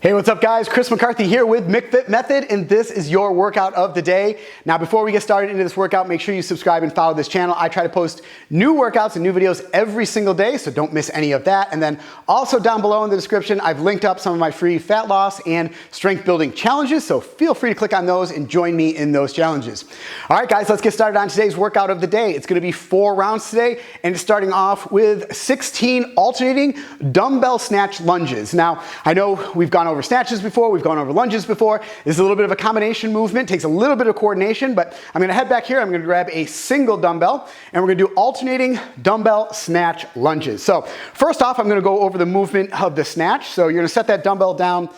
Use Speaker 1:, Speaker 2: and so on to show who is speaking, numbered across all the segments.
Speaker 1: Hey, what's up guys? Chris McCarthy here with McFit Method, and this is your workout of the day. Now before we get started into this workout, make sure you subscribe and follow this channel. I try to post new workouts and new videos every single day, so don't miss any of that. And then also down below in the description, I've linked up some of my free fat loss and strength building challenges, so feel free to click on those and join me in those challenges. All right guys, let's get started on today's workout of the day. It's gonna be 4 rounds today, and it's starting off with 16 alternating dumbbell snatch lunges. Now, I know we've gone over snatches before, we've gone over lunges before. This is a little bit of a combination movement, takes a little bit of coordination, but I'm gonna head back here, I'm gonna grab a single dumbbell, and we're gonna do alternating dumbbell snatch lunges. So first off, I'm gonna go over the movement of the snatch. So you're gonna set that dumbbell down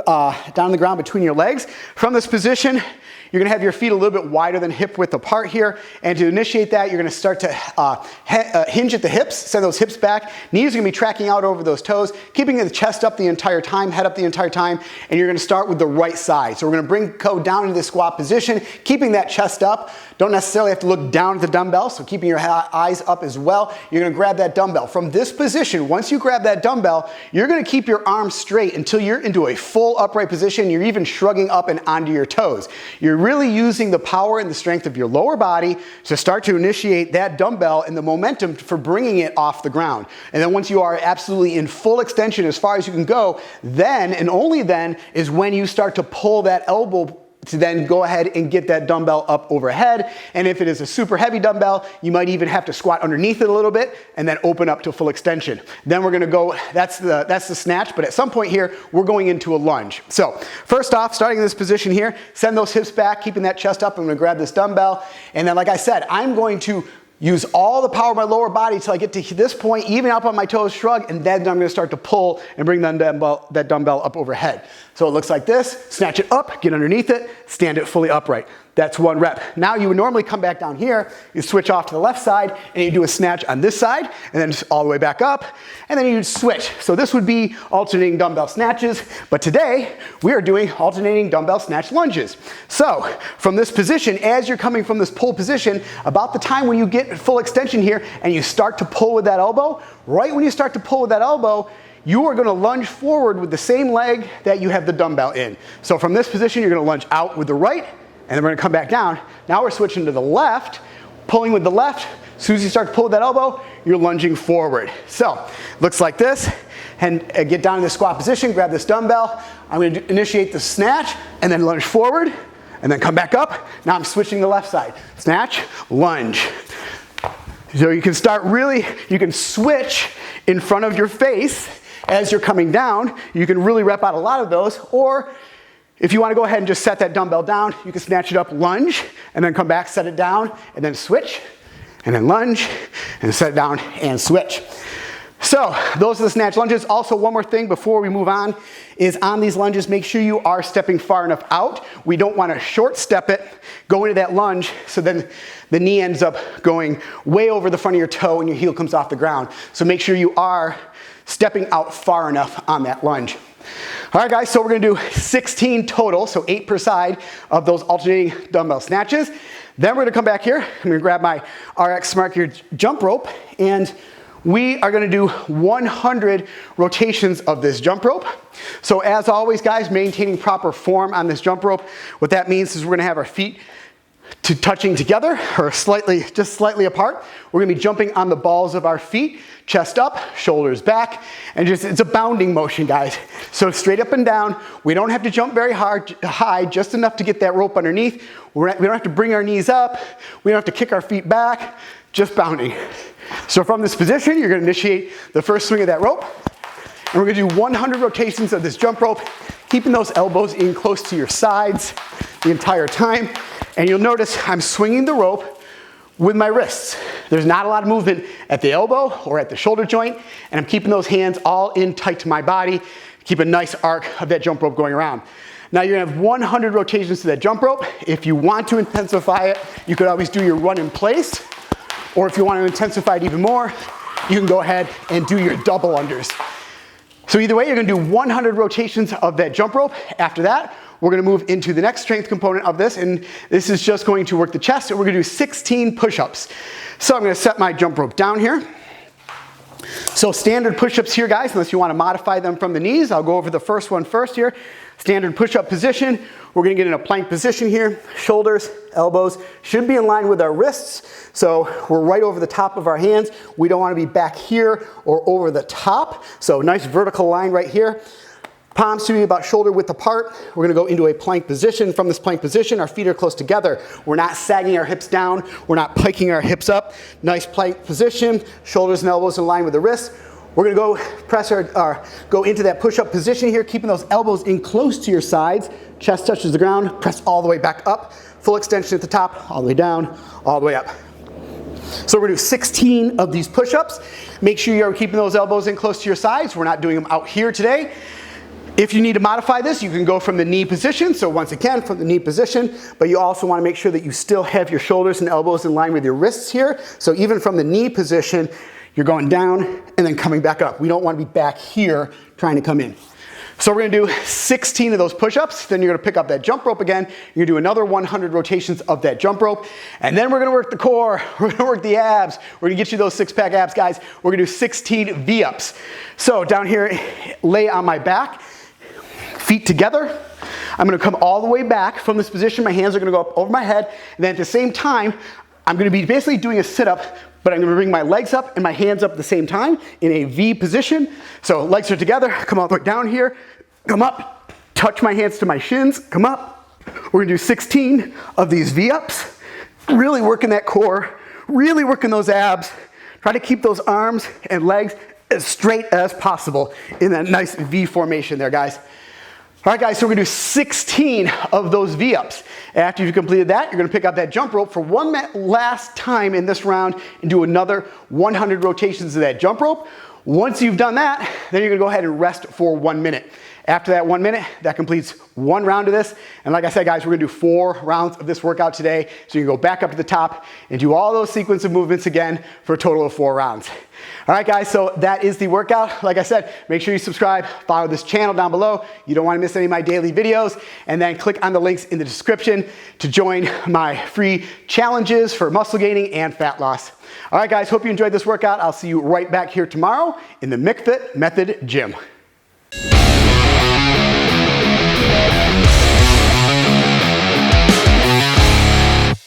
Speaker 1: on the ground between your legs. From this position, you're gonna have your feet a little bit wider than hip width apart here. And to initiate that, you're gonna start to hinge at the hips, send those hips back. Knees are gonna be tracking out over those toes, keeping the chest up the entire time, head up the entire time. And you're gonna start with the right side. So we're gonna bring toe down into the squat position, keeping that chest up. Don't necessarily have to look down at the dumbbell, so keeping your eyes up as well. You're gonna grab that dumbbell. From this position, once you grab that dumbbell, you're gonna keep your arms straight until you're into a full upright position. You're even shrugging up and onto your toes. You're really using the power and the strength of your lower body to start to initiate that dumbbell and the momentum for bringing it off the ground. And then once you are absolutely in full extension as far as you can go, then and only then is when you start to pull that elbow to then go ahead and get that dumbbell up overhead. And if it is a super heavy dumbbell, you might even have to squat underneath it a little bit and then open up to full extension. Then we're gonna go, that's the snatch, but at some point here, we're going into a lunge. So first off, starting in this position here, send those hips back, keeping that chest up. I'm gonna grab this dumbbell. And then like I said, I'm going to use all the power of my lower body till I get to this point, even up on my toes, shrug, and then I'm gonna start to pull and bring that dumbbell up overhead. So it looks like this, snatch it up, get underneath it, stand it fully upright. That's 1 rep. Now you would normally come back down here, you switch off to the left side, and you do a snatch on this side, and then just all the way back up, and then you switch. So this would be alternating dumbbell snatches, but today we are doing alternating dumbbell snatch lunges. So from this position, as you're coming from this pull position, about the time when you get full extension here, and you start to pull with that elbow, right when you start to pull with that elbow, you are gonna lunge forward with the same leg that you have the dumbbell in. So from this position, you're gonna lunge out with the right, and then we're gonna come back down. Now we're switching to the left, pulling with the left. As soon as you start to pull with that elbow, you're lunging forward. So, looks like this. And get down in the squat position, grab this dumbbell. I'm gonna initiate the snatch, and then lunge forward, and then come back up. Now I'm switching to the left side. Snatch, lunge. So you can start really, you can switch in front of your face as you're coming down. You can really rep out a lot of those, or if you want to go ahead and just set that dumbbell down, you can snatch it up, lunge, and then come back, set it down, and then switch, and then lunge, and set it down, and switch. So those are the snatch lunges. Also, one more thing before we move on is on these lunges, make sure you are stepping far enough out. We don't want to short step it, go into that lunge, so then the knee ends up going way over the front of your toe and your heel comes off the ground. So make sure you are stepping out far enough on that lunge. All right guys, so we're gonna do 16 total, so 8 per side of those alternating dumbbell snatches. Then we're gonna come back here, I'm gonna grab my RX Smart Gear jump rope, and we are gonna do 100 rotations of this jump rope. So as always guys, maintaining proper form on this jump rope. What that means is we're gonna have our feet touching together or just slightly apart. We're gonna be jumping on the balls of our feet, chest up, shoulders back, and it's a bounding motion, guys. So straight up and down. We don't have to jump very high, just enough to get that rope underneath. We don't have to bring our knees up. We don't have to kick our feet back, just bounding. So from this position, you're gonna initiate the first swing of that rope, and we're gonna do 100 rotations of this jump rope, keeping those elbows in close to your sides the entire time. And you'll notice I'm swinging the rope with my wrists. There's not a lot of movement at the elbow or at the shoulder joint, and I'm keeping those hands all in tight to my body, keep a nice arc of that jump rope going around. Now you're gonna have 100 rotations to that jump rope. If you want to intensify it, you could always do your run in place, or if you want to intensify it even more, you can go ahead and do your double unders. So either way, you're gonna do 100 rotations of that jump rope. After that, we're gonna move into the next strength component of this, and this is just going to work the chest, and we're gonna do 16 push-ups. So I'm gonna set my jump rope down here. So standard push-ups here, guys, unless you want to modify them from the knees. I'll go over the first one first here. Standard push-up position. We're going to get in a plank position here. Shoulders, elbows should be in line with our wrists. So we're right over the top of our hands. We don't want to be back here or over the top. So nice vertical line right here. Palms should be about shoulder width apart. We're gonna go into a plank position. From this plank position, our feet are close together. We're not sagging our hips down. We're not piking our hips up. Nice plank position, shoulders and elbows in line with the wrists. We're gonna go go into that push-up position here, keeping those elbows in close to your sides. Chest touches the ground, press all the way back up. Full extension at the top, all the way down, all the way up. So we're gonna do 16 of these push-ups. Make sure you're keeping those elbows in close to your sides. We're not doing them out here today. If you need to modify this, you can go from the knee position. So once again, from the knee position, but you also want to make sure that you still have your shoulders and elbows in line with your wrists here. So even from the knee position, you're going down and then coming back up. We don't want to be back here trying to come in. So we're gonna do 16 of those push-ups. Then you're gonna pick up that jump rope again. You're gonna do another 100 rotations of that jump rope. And then we're gonna work the core. We're gonna work the abs. We're gonna get you those six-pack abs, guys. We're gonna do 16 V-ups. So down here, lay on my back. Feet together. I'm gonna come all the way back from this position. My hands are gonna go up over my head. And then at the same time, I'm gonna be basically doing a sit-up, but I'm gonna bring my legs up and my hands up at the same time in a V position. So legs are together, come all the way down here, come up, touch my hands to my shins, come up. We're gonna do 16 of these V-ups. Really working that core, really working those abs. Try to keep those arms and legs as straight as possible in that nice V formation there, guys. All right, guys, so we're gonna do 16 of those V-ups. After you've completed that, you're gonna pick up that jump rope for one last time in this round and do another 100 rotations of that jump rope. Once you've done that, then you're gonna go ahead and rest for 1 minute. After that 1 minute, that completes one round of this. And like I said, guys, we're gonna do 4 rounds of this workout today. So you can go back up to the top and do all those sequence of movements again for a total of 4 rounds. All right, guys, so that is the workout. Like I said, make sure you subscribe, follow this channel down below. You don't wanna miss any of my daily videos. And then click on the links in the description to join my free challenges for muscle gaining and fat loss. All right, guys, hope you enjoyed this workout. I'll see you right back here tomorrow in the McFit Method Gym.